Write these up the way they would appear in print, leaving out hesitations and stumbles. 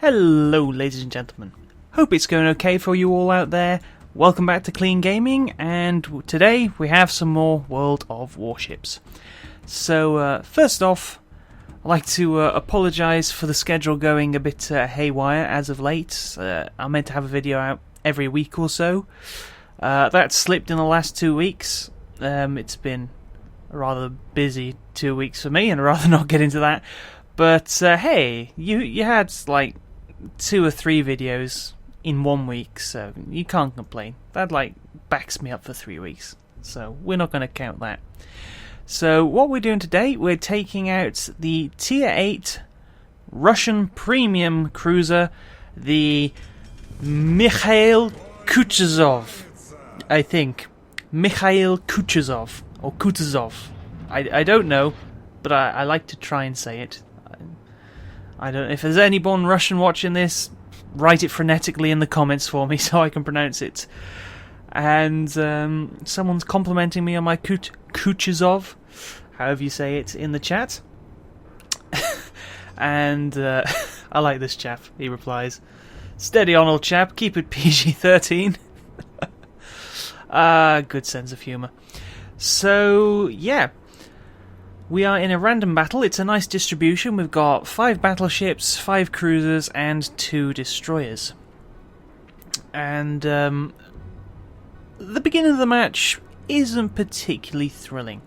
Hello ladies and gentlemen, hope it's going okay for you all out there. Welcome back to Clean Gaming, and today we have some more World of Warships. So first off, I'd like to apologise for the schedule going a bit haywire as of late. I meant to have a video out every week or so. That slipped in the last 2 weeks. It's been a rather busy 2 weeks for me, and I'd rather not get into that. But hey, you had like 2 or 3 videos in 1 week, so you can't complain. That like backs me up for 3 weeks, so we're not going to count that. So what we're doing today, we're taking out the Tier 8 Russian premium cruiser, the Mikhail Kutuzov, I think. Mikhail Kutuzov, or Kutuzov. I don't know, but I like to try and say it. I don't. If there's anyone Russian watching this, write it phonetically in the comments for me so I can pronounce it. And someone's complimenting me on my Kutuzov, however you say it, in the chat. And I like this chap. He replies, "Steady on, old chap. Keep it PG-13." Good sense of humour. So yeah. We are in a random battle. It's a nice distribution. We've got 5 battleships, 5 cruisers, and 2 destroyers. And the beginning of the match isn't particularly thrilling.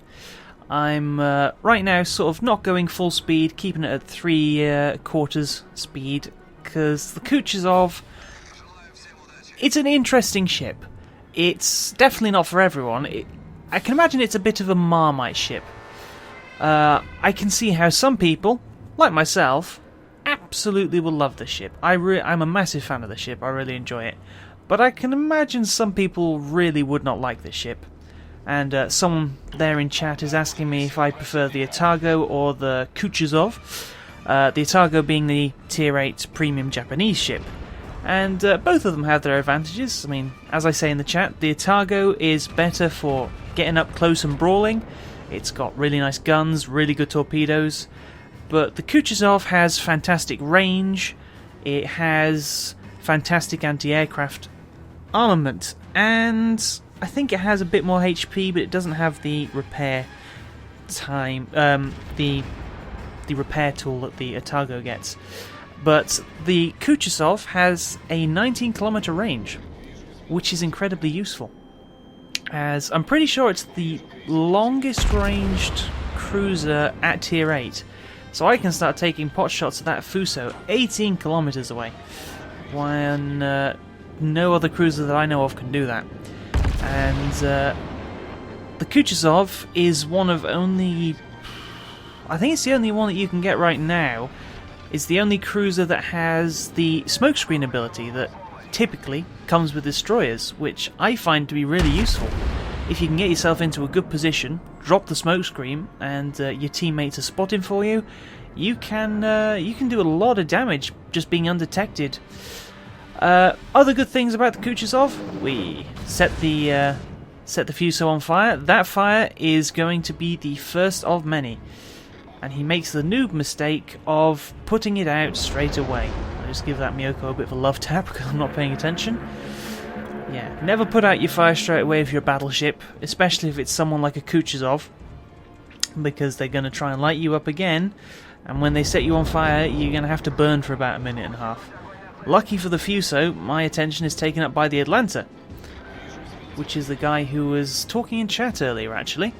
I'm right now sort of not going full speed, keeping it at 3/4 speed, because the Kutuzov, it's an interesting ship. It's definitely not for everyone. I can imagine it's a bit of a Marmite ship. I can see how some people, like myself, absolutely will love this ship. I'm a massive fan of the ship, I really enjoy it. But I can imagine some people really would not like this ship. And someone there in chat is asking me if I prefer the Otago or the Kutuzov. The Otago being the Tier 8 premium Japanese ship. And both of them have their advantages. I mean, as I say in the chat, the Otago is better for getting up close and brawling. It's got really nice guns, really good torpedoes, but the Kutuzov has fantastic range, it has fantastic anti-aircraft armament, and I think it has a bit more HP, but it doesn't have the repair time, the repair tool that the Otago gets. But the Kutuzov has a 19-kilometer range, which is incredibly useful, as I'm pretty sure it's the longest ranged cruiser at Tier 8. So I can start taking pot shots at that Fuso 18 kilometers away, when no other cruiser that I know of can do that. And the Kutuzov is one of only, I think it's the only one that you can get right now. It's the only cruiser that has the smokescreen ability that typically comes with destroyers, which I find to be really useful. If you can get yourself into a good position, drop the smokescreen, and your teammates are spotting for you, you can do a lot of damage just being undetected. Other good things about the Kutuzov: we set the Fuso on fire. That fire is going to be the first of many, and he makes the noob mistake of putting it out straight away. I'll just give that Miyoko a bit of a love tap because I'm not paying attention. Yeah, never put out your fire straight away if you're a battleship, especially if it's someone like a Kutuzov, because they're going to try and light you up again, and when they set you on fire, you're going to have to burn for about 1.5 minutes. Lucky for the Fuso, my attention is taken up by the Atlanta, which is the guy who was talking in chat earlier, actually.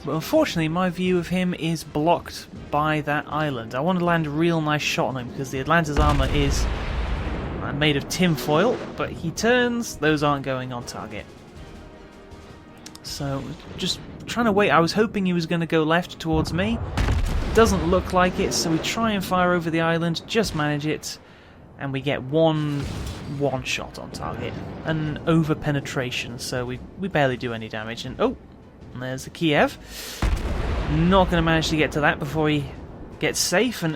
But unfortunately, my view of him is blocked by that island. I want to land a real nice shot on him, because the Atlanta's armour is made of tin foil, but he turns, those aren't going on target. So, just trying to wait. I was hoping he was going to go left towards me. Doesn't look like it, so we try and fire over the island, just manage it, and we get one shot on target. An over penetration, so we barely do any damage. And oh, and there's the Kiev. Not going to manage to get to that before he gets safe, and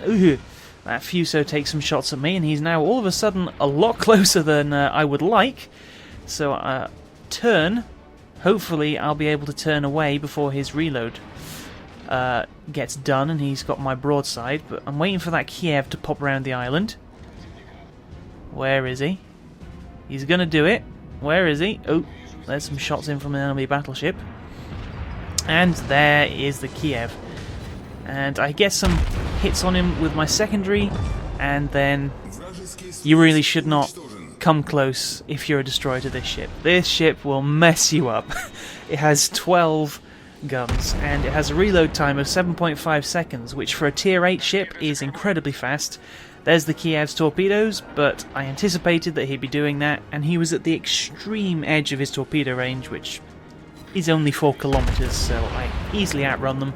that Fuso takes some shots at me, and he's now all of a sudden a lot closer than I would like. So turn. Hopefully I'll be able to turn away before his reload gets done and he's got my broadside. But I'm waiting for that Kiev to pop around the island. Where is he? He's gonna do it. Where is he? Oh, there's some shots in from an enemy battleship. And there is the Kiev. And I get some hits on him with my secondary, and then you really should not come close if you're a destroyer to this ship. This ship will mess you up. It has 12 guns, and it has a reload time of 7.5 seconds, which for a tier 8 ship is incredibly fast. There's the Kiev's torpedoes, but I anticipated that he'd be doing that, and he was at the extreme edge of his torpedo range, which is only 4 kilometers, so I easily outrun them.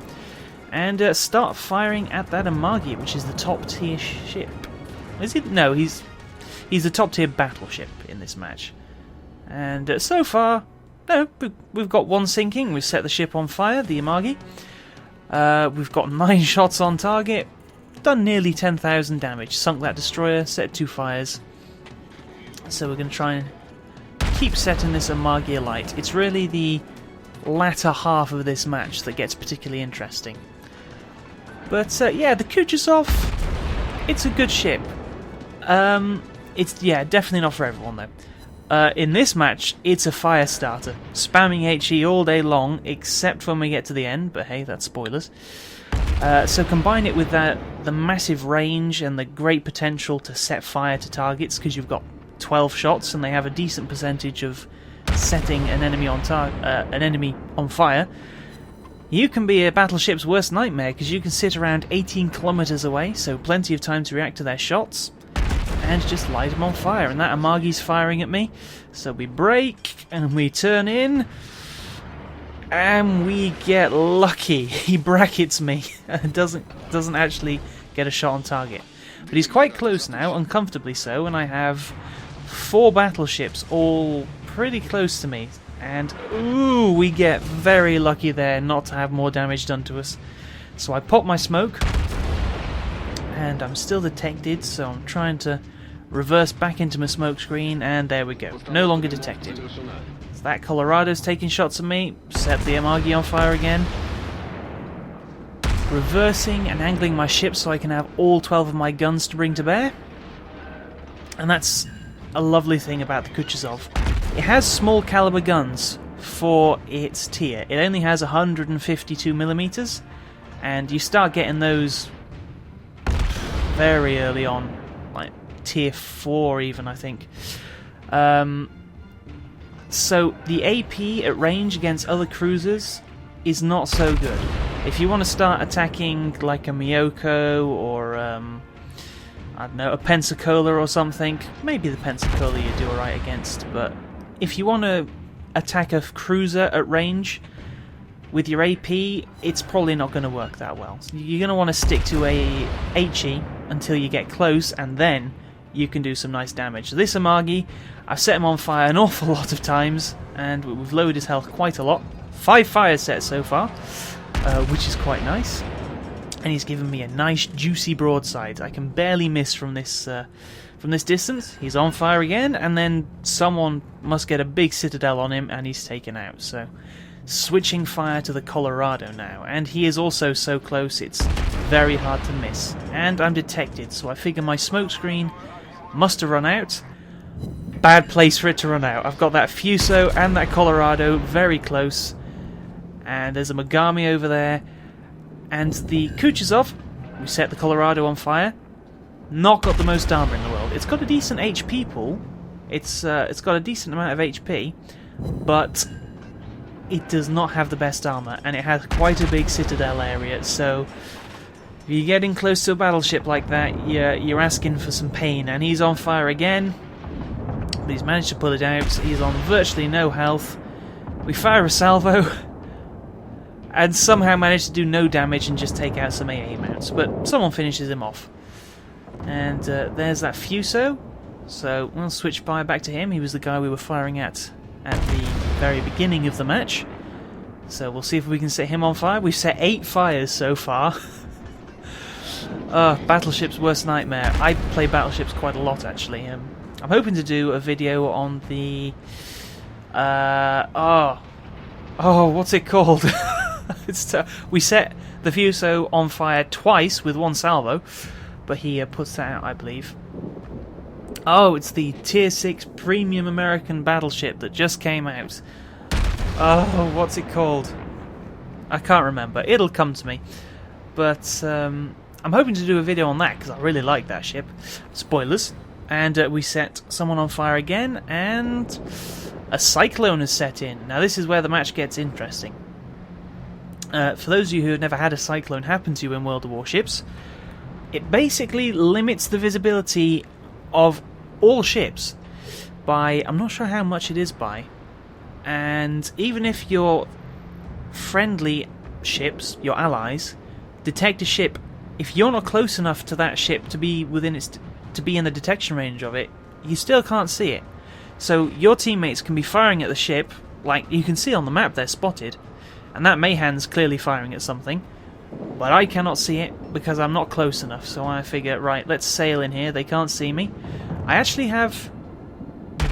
And start firing at that Amagi, which is the top tier ship. Is it? No, he's the top tier battleship in this match. And so far, no, we've got one sinking. We've set the ship on fire, the Amagi. We've got 9 shots on target. Done nearly 10,000 damage. Sunk that destroyer, set 2 fires. So we're going to try and keep setting this Amagi alight. It's really the latter half of this match that gets particularly interesting. But yeah, the Kutuzov, it's a good ship. It's definitely not for everyone though. In this match, it's a Firestarter, spamming HE all day long, except when we get to the end. But hey, that's spoilers. So combine it with the massive range and the great potential to set fire to targets, because you've got 12 shots and they have a decent percentage of setting an enemy on fire. You can be a battleship's worst nightmare, because you can sit around 18 kilometers away, so plenty of time to react to their shots, and just light them on fire. And that Amagi's firing at me, so we brake and we turn in. And we get lucky. He brackets me and doesn't actually get a shot on target. But he's quite close now, uncomfortably so, and I have 4 battleships all pretty close to me. And ooh, we get very lucky there not to have more damage done to us. So I pop my smoke, and I'm still detected, so I'm trying to reverse back into my smoke screen, and there we go. No longer detected. That Colorado's taking shots at me. Set the Amagi on fire again. Reversing and angling my ship so I can have all 12 of my guns to bring to bear. And that's a lovely thing about the Kutuzov. It has small caliber guns for its tier. It only has 152mm, and you start getting those very early on, like tier 4 even, I think. So the AP at range against other cruisers is not so good. If you want to start attacking like a Miyoko or I don't know, a Pensacola or something, maybe the Pensacola you do alright against, but if you want to attack a cruiser at range with your AP, it's probably not going to work that well. So you're going to want to stick to a HE until you get close, and then you can do some nice damage. So this Amagi, I've set him on fire an awful lot of times, and we've lowered his health quite a lot. 5 fires set so far, which is quite nice. And he's given me a nice juicy broadside. I can barely miss from this distance. He's on fire again, and then someone must get a big citadel on him, and he's taken out. So switching fire to the Colorado now, and he is also so close it's very hard to miss. And I'm detected, so I figure my smoke screen must have run out. Bad place for it to run out. I've got that Fuso and that Colorado very close, and there's a Megami over there, and the Kutuzov, we set the Colorado on fire, not got the most armor in the world. It's got a decent HP pool, it's got a decent amount of HP, but it does not have the best armor, and it has quite a big citadel area, so if you're getting close to a battleship like that, you're asking for some pain. And he's on fire again, but he's managed to pull it out. He's on virtually no health. We fire a salvo, and somehow manage to do no damage and just take out some AA mounts, but someone finishes him off. And there's that Fuso, so we'll switch fire back to him. He was the guy we were firing at the very beginning of the match, so we'll see if we can set him on fire. We've set 8 fires so far. Battleship's worst nightmare. I play battleships quite a lot, actually. I'm hoping to do a video on the what's it called? We set the Fuso on fire twice with one salvo, but he puts that out, I believe. Oh, it's the Tier 6 Premium American Battleship that just came out. Oh, what's it called? I can't remember. It'll come to me. But I'm hoping to do a video on that because I really like that ship. Spoilers. And we set someone on fire again, and a cyclone is set in. Now this is where the match gets interesting. For those of you who have never had a cyclone happen to you in World of Warships, it basically limits the visibility of all ships by, I'm not sure how much it is by, and even if your friendly ships, your allies, detect a ship, if you're not close enough to that ship to be within its to be in the detection range of it, you still can't see it. So your teammates can be firing at the ship, like you can see on the map they're spotted, and that Mayhan's clearly firing at something, but I cannot see it because I'm not close enough. So I figure, right, let's sail in here, they can't see me. I actually have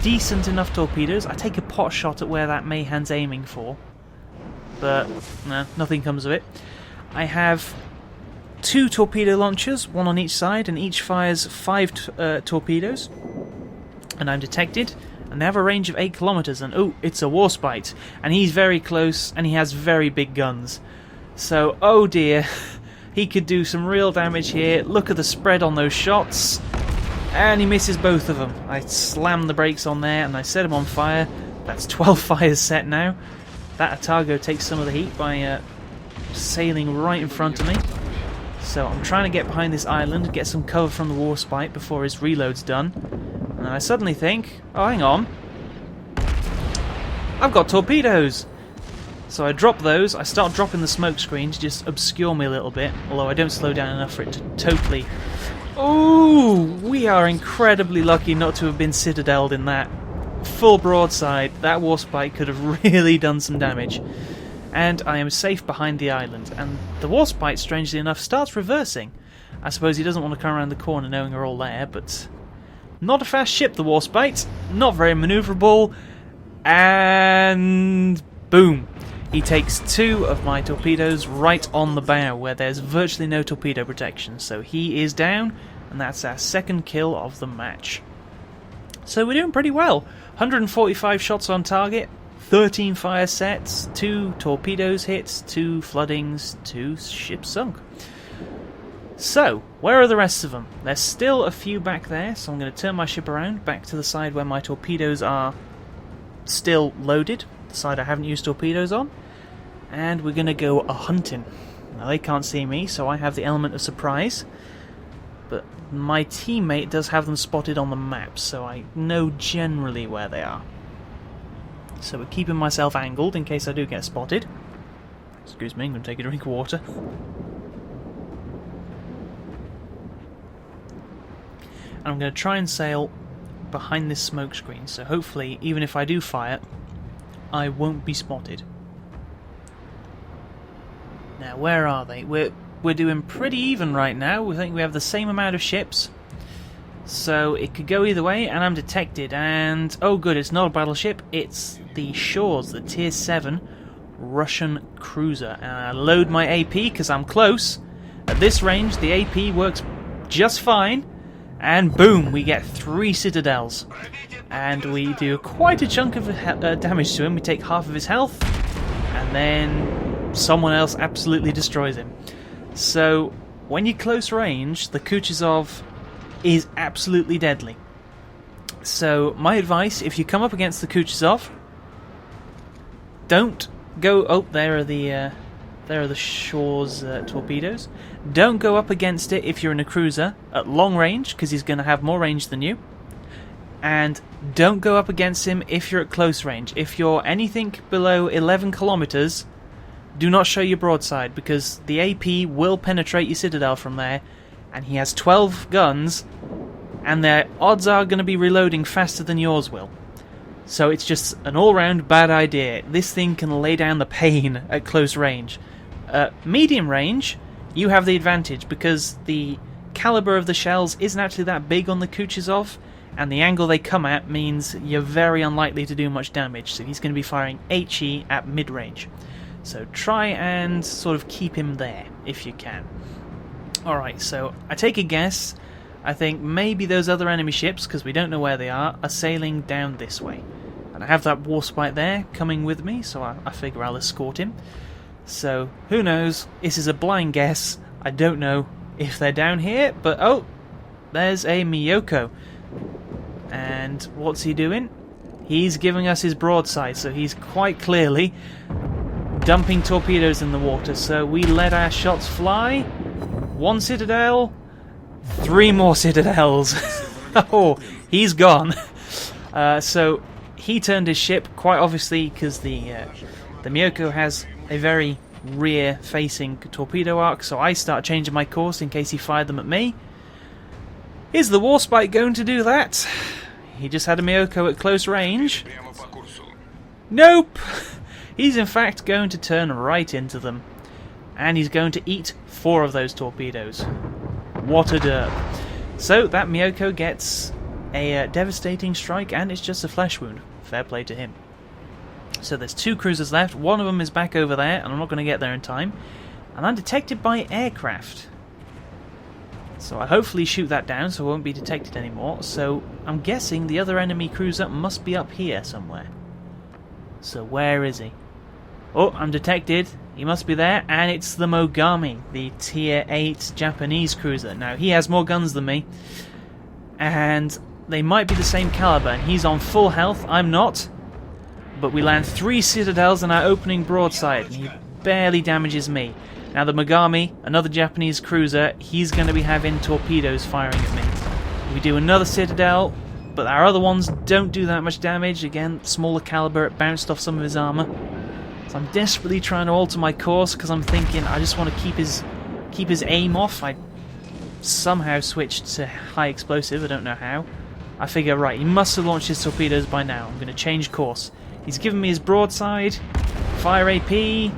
decent enough torpedoes. I take a pot shot at where that Mayhan's aiming for, but no, nothing comes of it. I have 2 torpedo launchers, one on each side, and each fires 5 torpedoes, and I'm detected, and they have a range of 8 kilometers, and oh, it's a Warspite, and he's very close, and he has very big guns. So, oh dear, he could do some real damage here. Look at the spread on those shots, and he misses both of them. I slammed the brakes on there, and I set him on fire. That's 12 fires set now. That Atago takes some of the heat by sailing right in front of me. So I'm trying to get behind this island, get some cover from the Warspite before his reload's done. And I suddenly think, oh hang on, I've got torpedoes! So I drop those, I start dropping the smoke screen to just obscure me a little bit, although I don't slow down enough for it to totally... Ooh! We are incredibly lucky not to have been citadeled in that. Full broadside, that Warspite could have really done some damage. And I am safe behind the island, and the Warspite, strangely enough, starts reversing. I suppose he doesn't want to come around the corner knowing we're all there, but... Not a fast ship, the Warspite, not very manoeuvrable, and... boom! He takes 2 of my torpedoes right on the bow, where there's virtually no torpedo protection, so he is down, and that's our 2nd kill of the match. So we're doing pretty well. 145 shots on target, 13 fire sets, 2 torpedoes hit, 2 floodings, 2 ships sunk. So, where are the rest of them? There's still a few back there, so I'm going to turn my ship around, back to the side where my torpedoes are still loaded, the side I haven't used torpedoes on, and we're going to go a-hunting. Now they can't see me, so I have the element of surprise, but my teammate does have them spotted on the map, so I know generally where they are. So we're keeping myself angled in case I do get spotted. Excuse me, I'm going to take a drink of water. And I'm going to try and sail behind this smoke screen, so hopefully, even if I do fire, I won't be spotted. Now, where are they? We're doing pretty even right now. We think we have the same amount of ships. So it could go either way, and I'm detected, and oh good, it's not a battleship, it's the Shores, the Tier 7 Russian cruiser. And I load my AP because I'm close. At this range, the AP works just fine, and boom, we get 3 citadels. And we do quite a chunk of damage to him. We take half of his health, and then someone else absolutely destroys him. So, when you're close range, the Kutuzov is absolutely deadly. So my advice, if you come up against the Kutuzov, don't go... Oh, there are the Shores torpedoes. Don't go up against it if you're in a cruiser at long range, because he's going to have more range than you. And don't go up against him if you're at close range. If you're anything below 11 kilometers, do not show your broadside, because the AP will penetrate your citadel from there. And he has 12 guns, and their odds are going to be reloading faster than yours will. So it's just an all-round bad idea. This thing can lay down the pain at close range. Medium range, you have the advantage, because the caliber of the shells isn't actually that big on the Kutuzov, and the angle they come at means you're very unlikely to do much damage. So he's going to be firing HE at mid-range. So try and sort of keep him there, if you can. Alright, so I take a guess. I think maybe those other enemy ships, because we don't know where they are sailing down this way. And I have that Warspite there coming with me, so I figure I'll escort him. So, who knows? This is a blind guess. I don't know if they're down here, but oh, there's a Miyoko. And what's he doing? He's giving us his broadside, so he's quite clearly dumping torpedoes in the water. So we let our shots fly. 1 citadel, 3 more citadels. Oh, he's gone. So he turned his ship, quite obviously, because the Miyoko has a very rear-facing torpedo arc, so I start changing my course in case he fired them at me. Is the Warspite going to do that? He just had a Miyoko at close range. Nope! He's in fact going to turn right into them. And he's going to eat 4 of those torpedoes. What a derp. So that Miyoko gets a devastating strike, and it's just a flesh wound. Fair play to him. So there's 2 cruisers left. One of them is back over there, and I'm not going to get there in time. And I'm detected by aircraft. So I hopefully shoot that down so I won't be detected anymore. So I'm guessing the other enemy cruiser must be up here somewhere. So where is he? Oh, I'm detected. He must be there. And it's the Mogami, the tier 8 Japanese cruiser. Now he has more guns than me. And they might be the same caliber. And he's on full health. I'm not. But we land 3 citadels in our opening broadside. And he barely damages me. Now the Mogami, another Japanese cruiser, he's going to be having torpedoes firing at me. We do another citadel, but our other ones don't do that much damage. Again, smaller caliber, it bounced off some of his armour. So I'm desperately trying to alter my course because I'm thinking I just want to keep his aim off. I somehow switched to high explosive, I don't know how. I figure, right, he must have launched his torpedoes by now. I'm going to change course. He's given me his broadside, fire AP.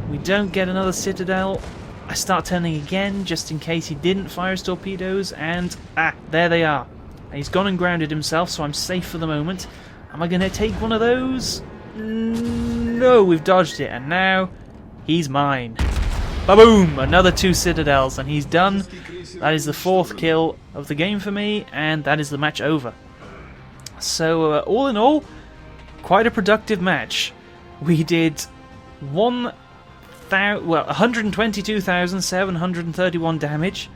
We don't get another citadel. I start turning again just in case he didn't fire his torpedoes, and there they are. And he's gone and grounded himself, so I'm safe for the moment. Am I going to take one of those? No, we've dodged it, and now he's mine. Ba-boom! Another 2 citadels, and he's done. That is the 4th kill of the game for me, and that is the match over. So all in all, quite a productive match. We did 122,731 damage.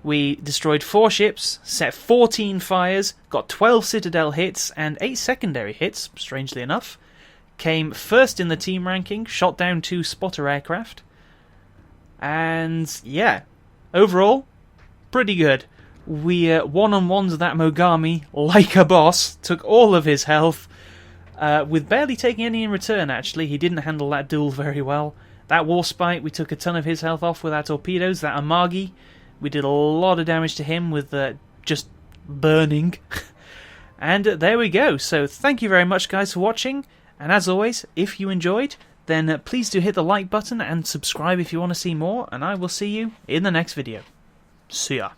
We destroyed 4 ships, set 14 fires, got 12 citadel hits and 8 secondary hits, strangely enough. Came first in the team ranking, shot down 2 spotter aircraft. And yeah, overall, pretty good. We one-on-ones that Mogami like a boss, took all of his health, with barely taking any in return actually. He didn't handle that duel very well. That Warspite, we took a ton of his health off with our torpedoes. That Amagi, we did a lot of damage to him with just burning. And there we go. So thank you very much guys for watching. And as always, if you enjoyed, then please do hit the like button and subscribe if you want to see more. And I will see you in the next video. See ya.